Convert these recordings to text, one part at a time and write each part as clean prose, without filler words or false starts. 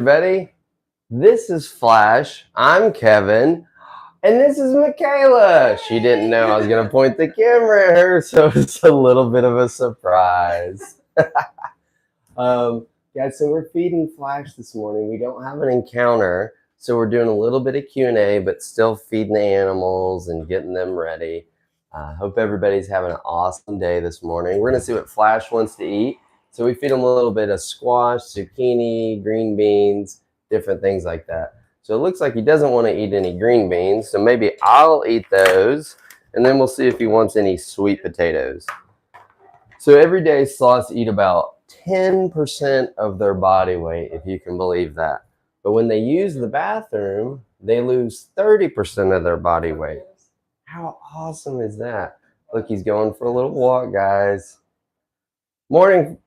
everybody. This is Flash. I'm Kevin. And this is Michaela. She didn't know I was going to point the camera at her, so it's a little bit of a surprise. Guys, so we're feeding Flash this morning. We don't have an encounter, so we're doing a little bit of Q&A, but still feeding the animals and getting them ready. Hope everybody's having an awesome day this morning. We're going to see what Flash wants to eat. So we feed him a little bit of squash, zucchini, green beans, different things like that. So it looks like he doesn't want to eat any green beans, so maybe I'll eat those, and then we'll see if he wants any sweet potatoes. So every day sloths eat about 10% of their body weight, if you can believe that. But when they use the bathroom, they lose 30% of their body weight. How awesome is that? Look, he's going for a little walk, guys. Morning,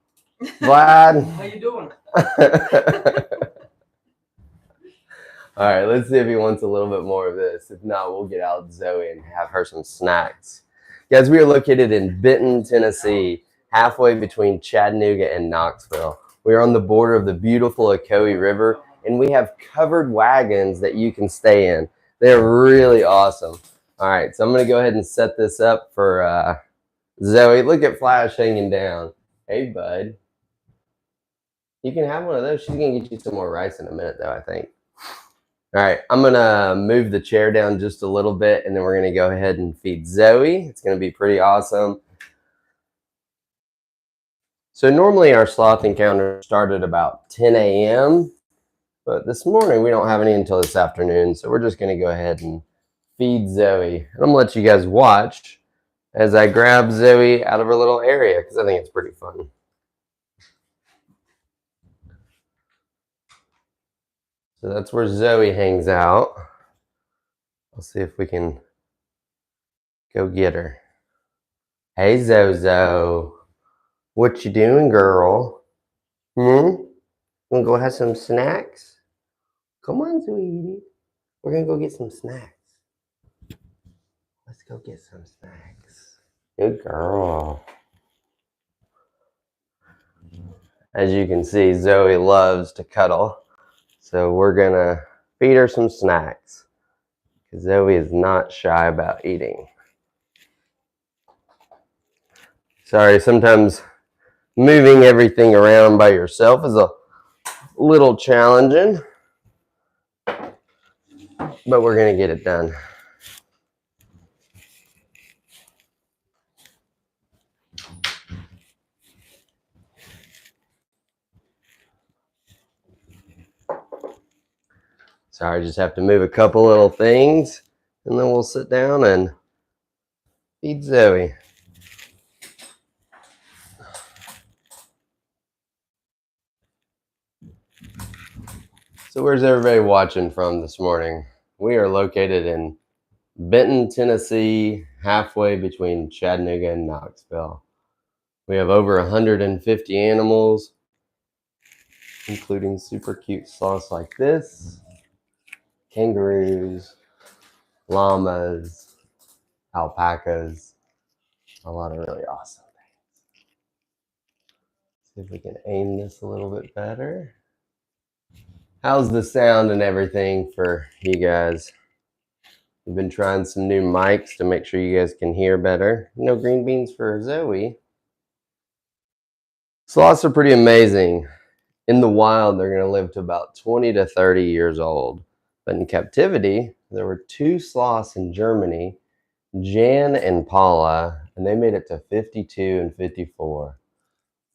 Vlad. How you doing? All right, let's see if he wants a little bit more of this. If not, we'll get out Zoe and have her some snacks. Guys, we are located in Benton, Tennessee, halfway between Chattanooga and Knoxville. We are on the border of the beautiful Ocoee River, and we have covered wagons that you can stay in. They're really awesome. All right, so I'm going to go ahead and set this up for Zoe. Look at Flash hanging down. Hey, bud. You can have one of those. She's going to get you some more rice in a minute, though, I think. All right, I'm going to move the chair down just a little bit, and then we're going to go ahead and feed Zoe. It's going to be pretty awesome. So normally our sloth encounter started about 10 a.m., but this morning we don't have any until this afternoon, so we're just going to go ahead and feed Zoe. And I'm going to let you guys watch as I grab Zoe out of her little area, because I think it's pretty fun. So that's where Zoe hangs out. I'll see if we can go get her. Hey, Zozo. What you doing, girl? Wanna go have some snacks? Come on, sweetie. We're gonna go get some snacks. Let's go get some snacks. Good girl. As you can see, Zoe loves to cuddle. So we're gonna feed her some snacks, because Zoe is not shy about eating. Sorry, sometimes moving everything around by yourself is a little challenging, but we're gonna get it done. Sorry, I just have to move a couple little things, and then we'll sit down and feed Zoe. So where's everybody watching from this morning? We are located in Benton, Tennessee, halfway between Chattanooga and Knoxville. We have over 150 animals, including super cute sloths like this, kangaroos, llamas, alpacas, a lot of really awesome things. See if we can aim this a little bit better. How's the sound and everything for you guys? We've been trying some new mics to make sure you guys can hear better. No green beans for Zoe. Sloths are pretty amazing. In the wild, they're going to live to about 20 to 30 years old. But in captivity, there were two sloths in Germany, Jan and Paula, and they made it to 52 and 54.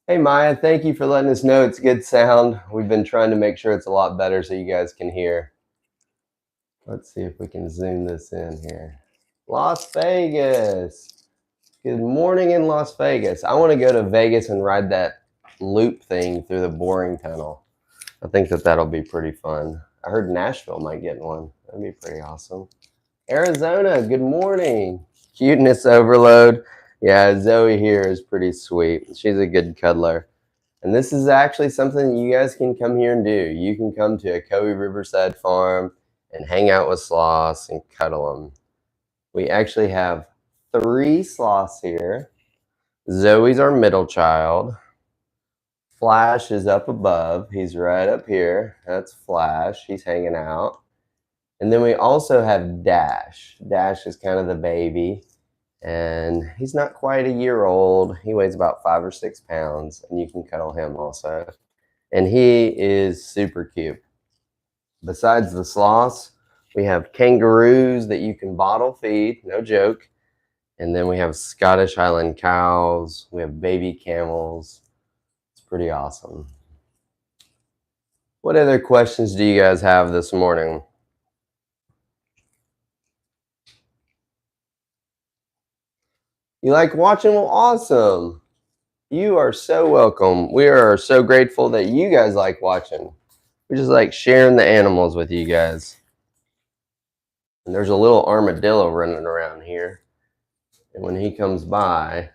Hey Maya, thank you for letting us know it's good sound. We've been trying to make sure it's a lot better so you guys can hear. Let's see if we can zoom this in here. Las Vegas. Good morning in Las Vegas. I want to go to Vegas and ride that loop thing through the boring tunnel. I think that'll be pretty fun. I heard Nashville might get one. That'd be pretty awesome. Arizona, good morning. Cuteness overload. Yeah, Zoe here is pretty sweet. She's a good cuddler. And this is actually something you guys can come here and do. You can come to Ocoee Riverside Farm and hang out with sloths and cuddle them. We actually have 3 sloths here. Zoe's our middle child. Flash is up above. He's right up here. That's Flash. He's hanging out. And then we also have Dash. Dash is kind of the baby. And he's not quite a year old. He weighs about 5 or 6 pounds. And you can cuddle him also. And he is super cute. Besides the sloths, we have kangaroos that you can bottle feed. No joke. And then we have Scottish Highland cows. We have baby camels. It's pretty awesome. What other questions do you guys have this morning? You like watching? Well, awesome. You are so welcome. We are so grateful that you guys like watching. We just like sharing the animals with you guys. And there's a little armadillo running around here. And when he comes by,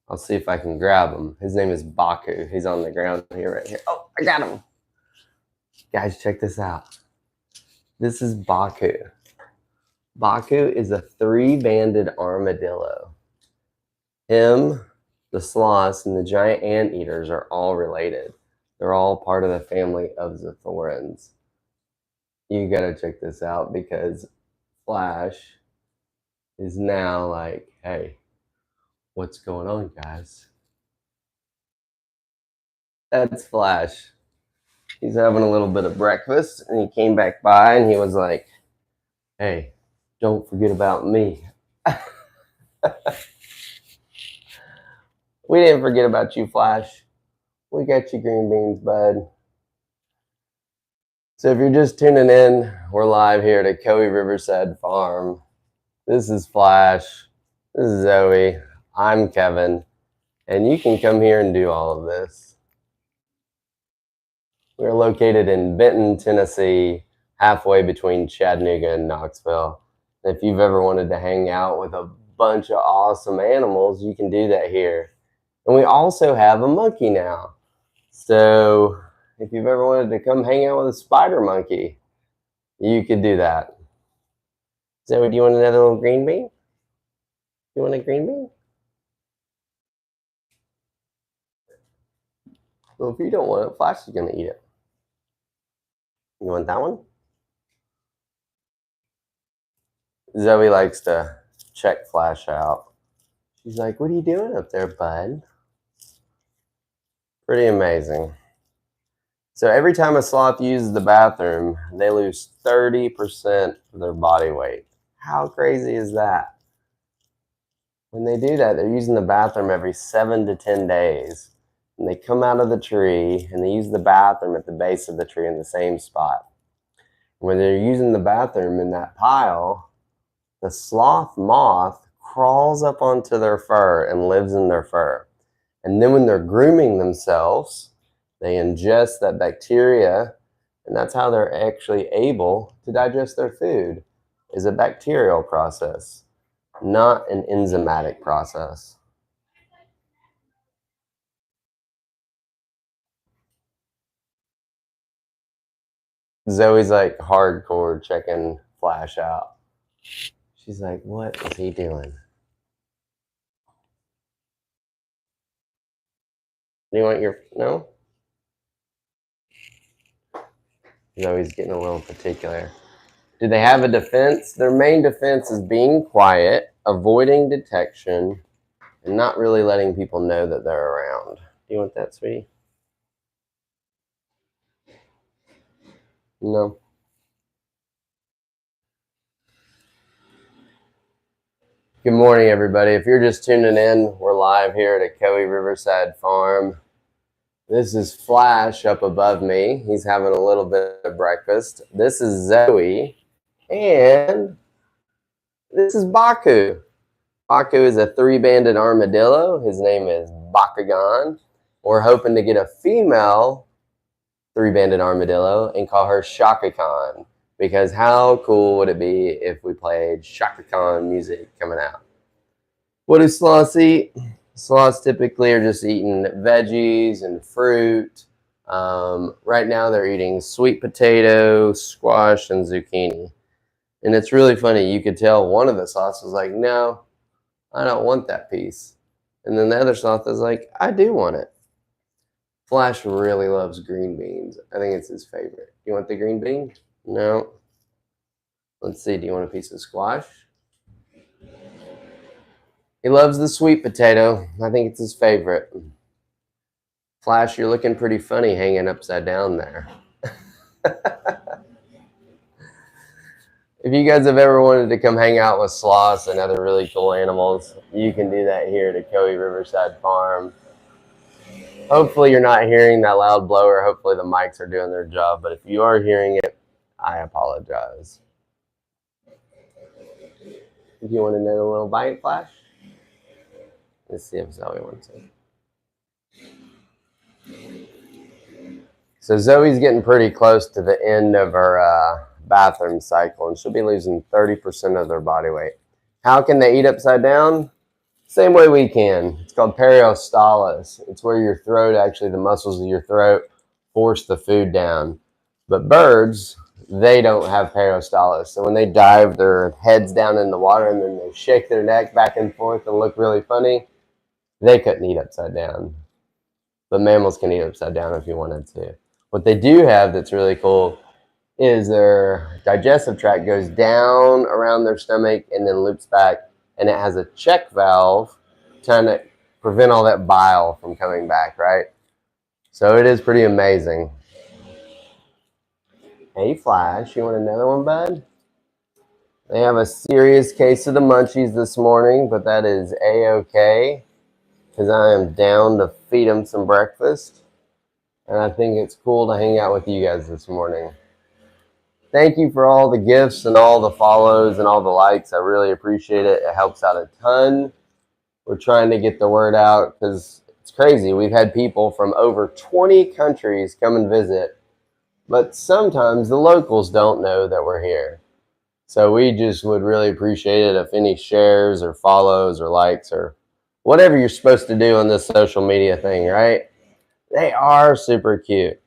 I'll see if I can grab him. His name is Baku. He's on the ground here, right here. Oh, I got him. Guys, check this out. This is Baku. Baku is a 3-banded armadillo. Him, the sloths, and the giant anteaters are all related. They're all part of the family of the thorns. You gotta check this out because Flash is now like, hey, what's going on, guys? That's Flash. He's having a little bit of breakfast and he came back by and he was like, hey, don't forget about me. We didn't forget about you, Flash. We got you green beans, bud. So if you're just tuning in, we're live here at Ocoee Riverside Farm. This is Flash. This is Zoe. I'm Kevin. And you can come here and do all of this. We're located in Benton, Tennessee, halfway between Chattanooga and Knoxville. And if you've ever wanted to hang out with a bunch of awesome animals, you can do that here. And we also have a monkey now. So if you've ever wanted to come hang out with a spider monkey, you could do that. Zoe, do you want another little green bean? You want a green bean? Well, if you don't want it, Flash is going to eat it. You want that one? Zoe likes to check Flash out. She's like, what are you doing up there, bud? Pretty amazing. So every time a sloth uses the bathroom, they lose 30% of their body weight. How crazy is that? When they do that, they're using the bathroom every 7 to 10 days. And they come out of the tree and they use the bathroom at the base of the tree in the same spot. When they're using the bathroom in that pile, the sloth moth crawls up onto their fur and lives in their fur. And then when they're grooming themselves, they ingest that bacteria, and that's how they're actually able to digest their food, is a bacterial process, not an enzymatic process. Zoe's like hardcore checking Flash out. She's like, what is he doing? Do you want your, no? Zoe's getting a little particular. Do they have a defense? Their main defense is being quiet, avoiding detection, and not really letting people know that they're around. Do you want that, sweetie? No. Good morning, everybody. If you're just tuning in, we're live here at Ocoee Riverside Farm. This is Flash up above me. He's having a little bit of breakfast. This is Zoe. And this is Baku. Baku is a 3-banded armadillo. His name is Bakugan. We're hoping to get a female 3-banded armadillo and call her Shaka Khan. Because how cool would it be if we played Shaka Khan music coming out? What do sloths eat? Sloths typically are just eating veggies and fruit. Right now they're eating sweet potato, squash, and zucchini. And it's really funny. You could tell one of the sloths was like, no, I don't want that piece. And then the other sloth is like, I do want it. Flash really loves green beans. I think it's his favorite. You want the green bean? No. Let's see. Do you want a piece of squash? He loves the sweet potato. I think it's his favorite. Flash, you're looking pretty funny hanging upside down there. If you guys have ever wanted to come hang out with sloths and other really cool animals, you can do that here at Ocoee Riverside Farm. Hopefully you're not hearing that loud blower. Hopefully the mics are doing their job. But if you are hearing it, I apologize. If you want to know a little bite, Flash? Let's see if Zoe wants it. So Zoe's getting pretty close to the end of her bathroom cycle, and she'll be losing 30% of their body weight. How can they eat upside down? Same way we can. It's called peristalsis. It's where your throat, actually the muscles of your throat, force the food down. But birds, they don't have peristalsis. So when they dive, their heads down in the water and then they shake their neck back and forth and look really funny, they couldn't eat upside down. But mammals can eat upside down if you wanted to. What they do have that's really cool is their digestive tract goes down around their stomach and then loops back, and it has a check valve trying to prevent all that bile from coming back, right? So it is pretty amazing. Hey Flash, you want another one, bud? They have a serious case of the munchies this morning, but that is A-okay, because I am down to feed them some breakfast. And I think it's cool to hang out with you guys this morning. Thank you for all the gifts and all the follows and all the likes. I really appreciate it. It helps out a ton. We're trying to get the word out because it's crazy. We've had people from over 20 countries come and visit, but sometimes the locals don't know that we're here. So we just would really appreciate it if any shares or follows or likes or whatever you're supposed to do on this social media thing, right? They are super cute.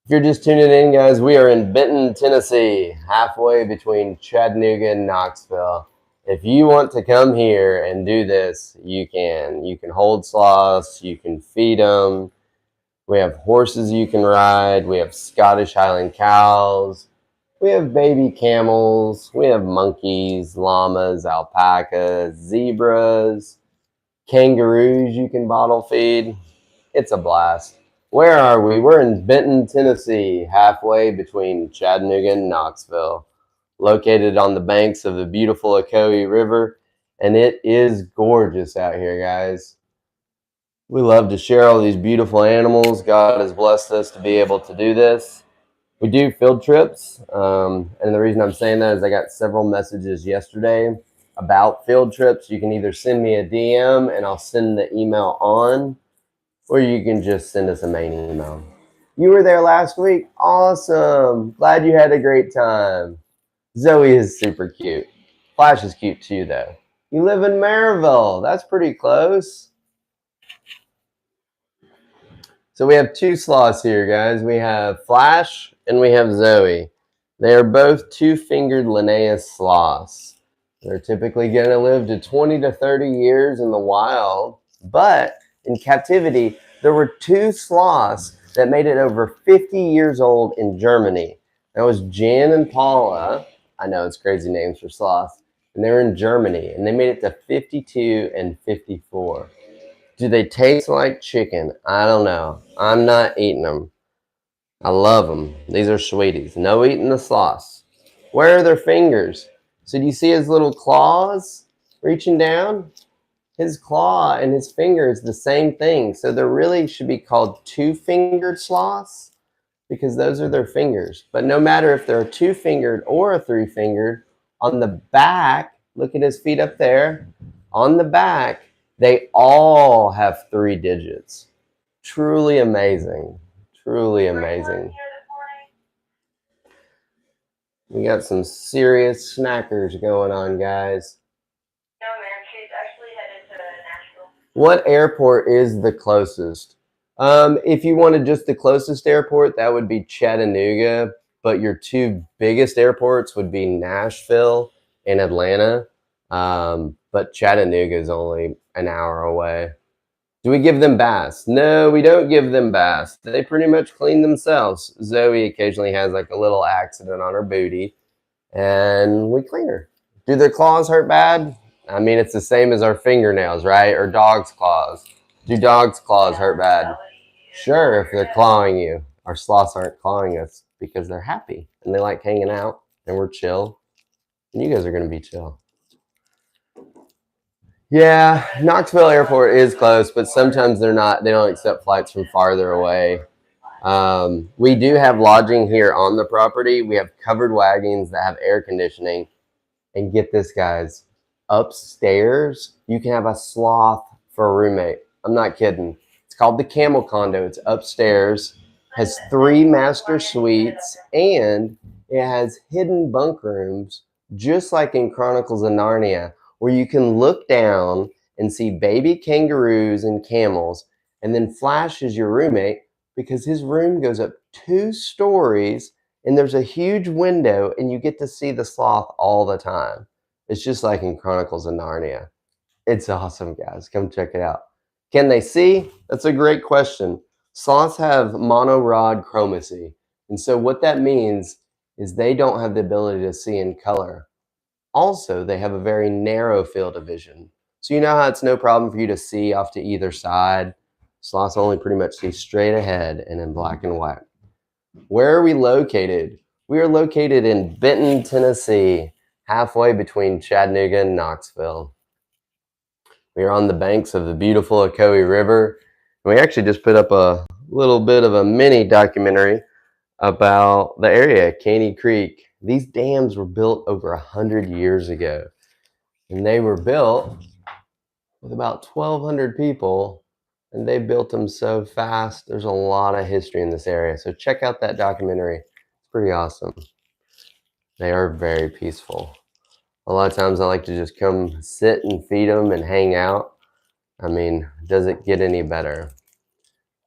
If you're just tuning in, guys, we are in Benton, Tennessee, halfway between Chattanooga and Knoxville. If you want to come here and do this, you can. You can hold sloths, you can feed them. We have horses you can ride. We have Scottish Highland cows. We have baby camels. We have monkeys, llamas, alpacas, zebras, kangaroos you can bottle feed. It's a blast. Where are we? We're in Benton, Tennessee, halfway between Chattanooga and Knoxville, located on the banks of the beautiful Ocoee River, and it is gorgeous out here, guys. We love to share all these beautiful animals. God has blessed us to be able to do this. We do field trips, and the reason I'm saying that is I got several messages yesterday about field trips. You can either send me a DM and I'll send the email on, or you can just send us a main email. You were there last week? Awesome. Glad you had a great time. Zoe is super cute. Flash is cute too, though. You live in Maryville. That's pretty close. So we have two sloths here, guys. We have Flash and we have Zoe. They are both two-fingered Linnaeus sloths. They're typically going to live to 20 to 30 years in the wild, but in captivity, there were two sloths that made it over 50 years old in Germany. That was Jan and Paula. I know it's crazy names for sloths. And they were in Germany, and they made it to 52 and 54. Do they taste like chicken? I don't know. I'm not eating them. I love them. These are sweeties. No eating the sloths. Where are their fingers? So do you see his little claws reaching down? His claw and his finger is the same thing. So there really should be called two-fingered sloths because those are their fingers. But no matter if they're a two-fingered or a three-fingered, on the back, look at his feet up there. On the back, they all have 3 digits. Truly amazing. Truly amazing. We got some serious snackers going on, guys. No, man, she's actually headed to Nashville. What airport is the closest? If you wanted just the closest airport, that would be Chattanooga, but your two biggest airports would be Nashville and Atlanta. But Chattanooga is only an hour away. Do we give them baths? No, we don't give them baths. They pretty much clean themselves. Zoe occasionally has like a little accident on her booty, and we clean her. Do their claws hurt bad? I mean, it's the same as our fingernails, right? Or dogs' claws. Do dogs' claws hurt bad? Sure, if they're clawing you. Our sloths aren't clawing us because they're happy and they like hanging out and we're chill. And you guys are going to be chill. Yeah, Knoxville Airport is close, but sometimes they're not. They don't accept flights from farther away. We do have lodging here on the property. We have covered wagons that have air conditioning. And get this, guys, upstairs, you can have a sloth for a roommate. I'm not kidding. It's called the Camel Condo. It's upstairs, has 3 master suites, and it has hidden bunk rooms, just like in Chronicles of Narnia, where you can look down and see baby kangaroos and camels, and then Flash is your roommate because his room goes up 2 stories and there's a huge window and you get to see the sloth all the time. It's just like in Chronicles of Narnia. It's awesome, guys. Come check it out. Can they see? That's a great question. Sloths have monorod chromacy. And so what that means is they don't have the ability to see in color. Also, they have a very narrow field of vision. So you know how it's no problem for you to see off to either side? Sloths only pretty much see straight ahead and in black and white. Where are we located? We are located in Benton, Tennessee, halfway between Chattanooga and Knoxville. We are on the banks of the beautiful Ocoee River. And we actually just put up a little bit of a mini documentary about the area, Caney Creek. These dams were built over 100 years ago. And they were built with about 1,200 people. And they built them so fast. There's a lot of history in this area. So check out that documentary. It's pretty awesome. They are very peaceful. A lot of times I like to just come sit and feed them and hang out. I mean, does it get any better?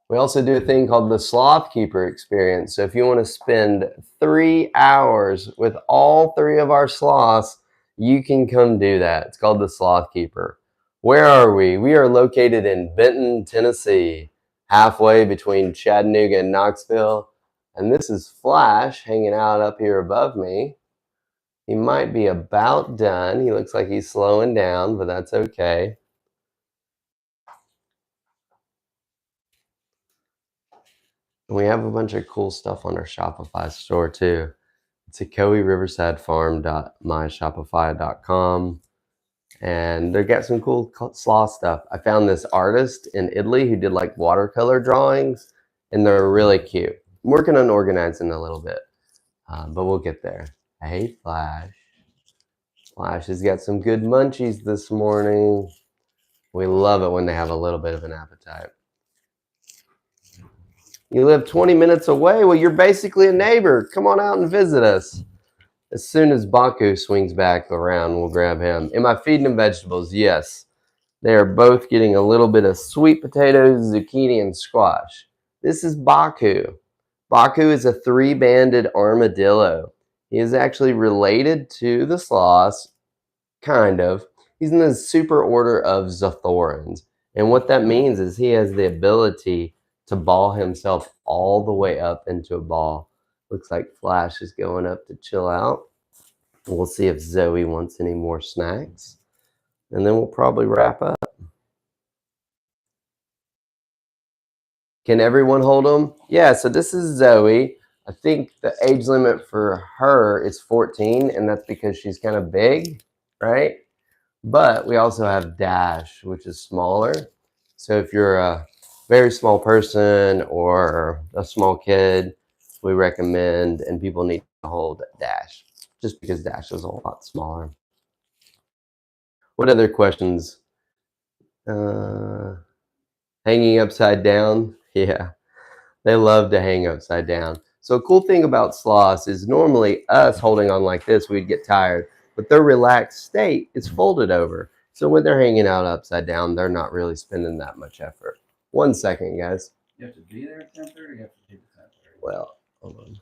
We also do a thing called the Sloth Keeper experience. So if you want to spend 3 hours with all 3 of our sloths, you can come do that. It's called the Sloth Keeper. Where are we? We are located in Benton, Tennessee, halfway between Chattanooga and Knoxville. And this is Flash hanging out up here above me. He might be about done. He looks like he's slowing down, but that's okay. We have a bunch of cool stuff on our Shopify store too. It's Ocoee Riverside Farm.myshopify.com. And they got some cool sloth stuff. I found this artist in Italy who did like watercolor drawings, and they're really cute. I'm working on organizing a little bit, but we'll get there. Hey, Flash. Flash has got some good munchies this morning. We love it when they have a little bit of an appetite. You live 20 minutes away? Well, you're basically a neighbor. Come on out and visit us. As soon as Baku swings back around, we'll grab him. Am I feeding him vegetables? Yes. They are both getting a little bit of sweet potatoes, zucchini, and squash. This is Baku. Baku is a 3-banded armadillo. He is actually related to the sloths, kind of. He's in the super order of Zothorans. And what that means is he has the ability to ball himself all the way up into a ball. Looks like Flash is going up to chill out. We'll see if Zoe wants any more snacks. And then we'll probably wrap up. Can everyone hold them? Yeah, so this is Zoe. I think the age limit for her is 14, and that's because she's kind of big, right? But we also have Dash, which is smaller. So if you're a very small person or a small kid, we recommend, and people need to hold Dash, just because Dash is a lot smaller. What other questions? Hanging upside down? Yeah, they love to hang upside down. So a cool thing about sloths is normally us holding on like this, we'd get tired, but their relaxed state is folded over. So when they're hanging out upside down, they're not really spending that much effort. 1 second, guys. You have to be there at 10:30 or you have to be at 10:30? Well, hold on.